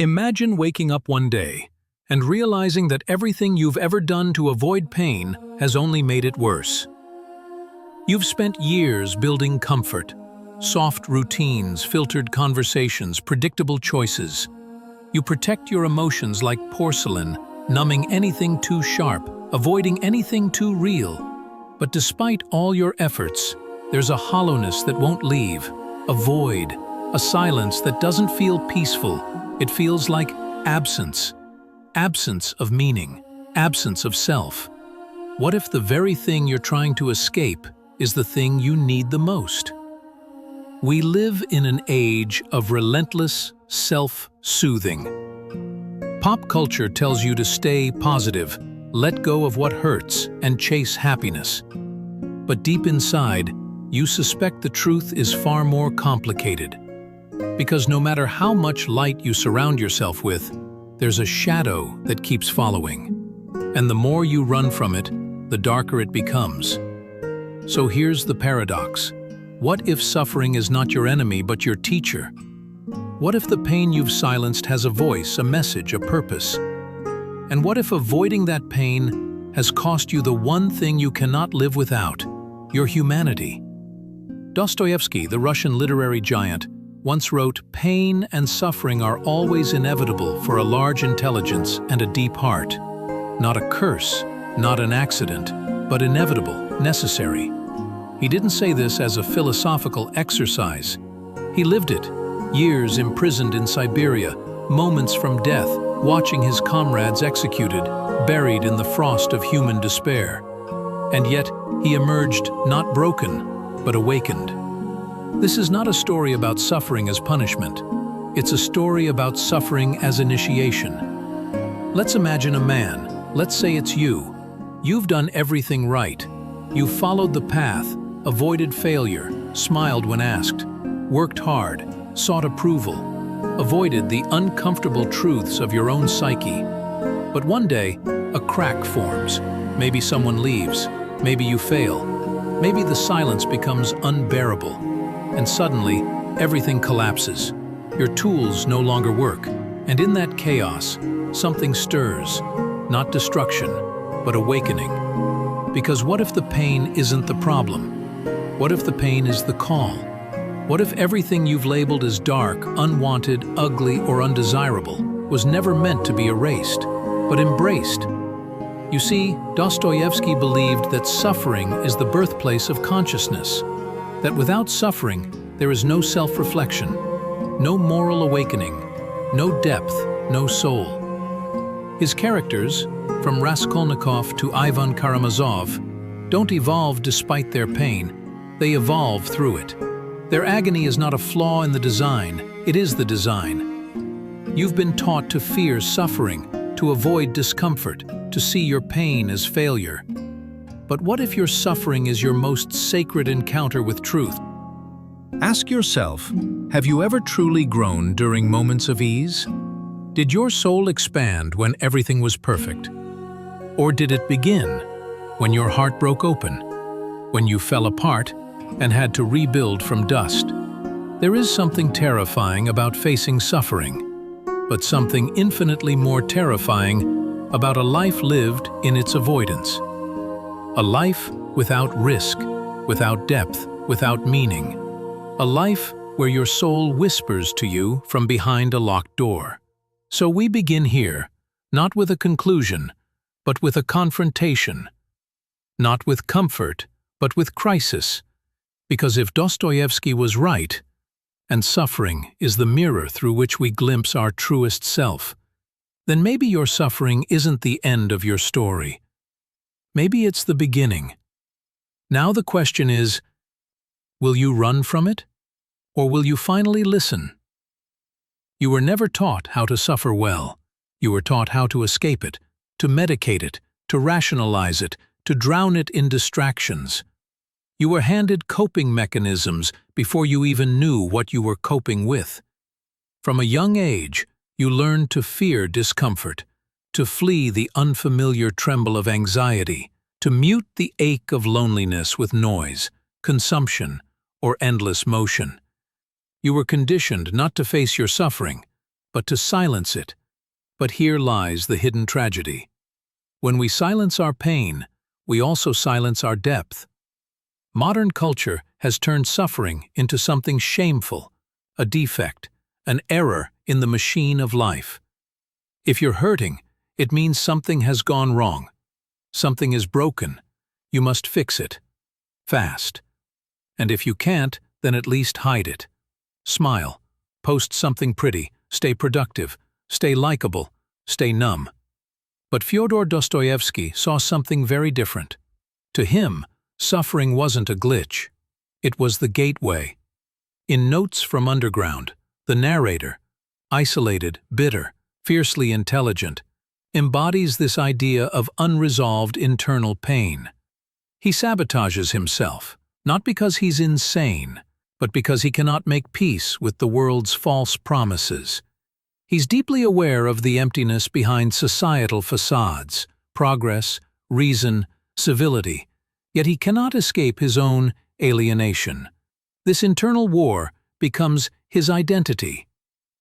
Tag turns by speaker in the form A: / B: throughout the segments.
A: Imagine waking up one day and realizing that everything you've ever done to avoid pain has only made it worse. You've spent years building comfort, soft routines, filtered conversations, predictable choices. You protect your emotions like porcelain, numbing anything too sharp, avoiding anything too real. But despite all your efforts, there's a hollowness that won't leave, a void, a silence that doesn't feel peaceful. It feels like absence. Absence of meaning, absence of self. What if the very thing you're trying to escape is the thing you need the most? We live in an age of relentless self-soothing. Pop culture tells you to stay positive, let go of what hurts, and chase happiness. But deep inside, you suspect the truth is far more complicated. Because no matter how much light you surround yourself with, there's a shadow that keeps following. And the more you run from it, the darker it becomes. So here's the paradox. What if suffering is not your enemy but your teacher? What if the pain you've silenced has a voice, a message, a purpose? And what if avoiding that pain has cost you the one thing you cannot live without, your humanity? Dostoyevsky, the Russian literary giant, once wrote, "Pain and suffering are always inevitable for a large intelligence and a deep heart. Not a curse, not an accident, but inevitable, necessary." He didn't say this as a philosophical exercise. He lived it. Years imprisoned in Siberia, moments from death, watching his comrades executed, buried in the frost of human despair. And yet, he emerged not broken, but awakened. This is not a story about suffering as punishment. It's a story about suffering as initiation. Let's imagine a man. Let's say it's you. You've done everything right. You've followed the path, avoided failure, smiled when asked, worked hard, sought approval, avoided the uncomfortable truths of your own psyche. But one day, a crack forms. Maybe someone leaves. Maybe you fail. Maybe the silence becomes unbearable. And suddenly, everything collapses. Your tools no longer work. And in that chaos, something stirs. Not destruction, but awakening. Because what if the pain isn't the problem? What if the pain is the call? What if everything you've labeled as dark, unwanted, ugly, or undesirable was never meant to be erased, but embraced? You see, Dostoyevsky believed that suffering is the birthplace of consciousness, that without suffering, there is no self-reflection, no moral awakening, no depth, no soul. His characters, from Raskolnikov to Ivan Karamazov, don't evolve despite their pain, they evolve through it. Their agony is not a flaw in the design, it is the design. You've been taught to fear suffering, to avoid discomfort, to see your pain as failure. But what if your suffering is your most sacred encounter with truth? Ask yourself, have you ever truly grown during moments of ease? Did your soul expand when everything was perfect? Or did it begin when your heart broke open, when you fell apart and had to rebuild from dust? There is something terrifying about facing suffering, but something infinitely more terrifying about a life lived in its avoidance. A life without risk, without depth, without meaning. A life where your soul whispers to you from behind a locked door. So we begin here, not with a conclusion, but with a confrontation. Not with comfort, but with crisis. Because if Dostoyevsky was right, and suffering is the mirror through which we glimpse our truest self, then maybe your suffering isn't the end of your story. Maybe it's the beginning. Now the question is, will you run from it? Or will you finally listen? You were never taught how to suffer well. You were taught how to escape it, to medicate it, to rationalize it, to drown it in distractions. You were handed coping mechanisms before you even knew what you were coping with. From a young age, you learned to fear discomfort, to flee the unfamiliar tremble of anxiety, to mute the ache of loneliness with noise, consumption, or endless motion. You were conditioned not to face your suffering, but to silence it. But here lies the hidden tragedy. When we silence our pain, we also silence our depth. Modern culture has turned suffering into something shameful, a defect, an error in the machine of life. If you're hurting, it means something has gone wrong. Something is broken. You must fix it. Fast. And if you can't, then at least hide it. Smile. Post something pretty. Stay productive. Stay likable. Stay numb. But Fyodor Dostoyevsky saw something very different. To him, suffering wasn't a glitch. It was the gateway. In Notes from Underground, the narrator, isolated, bitter, fiercely intelligent, embodies this idea of unresolved internal pain. He sabotages himself, not because he's insane, but because he cannot make peace with the world's false promises. He's deeply aware of the emptiness behind societal facades, progress, reason, civility, yet he cannot escape his own alienation. This internal war becomes his identity.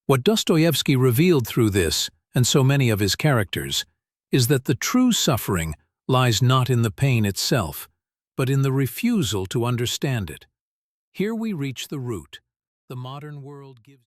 A: What Dostoyevsky revealed through this, and so many of his characters, is that the true suffering lies not in the pain itself, but in the refusal to understand it. Here we reach the root. The modern world gives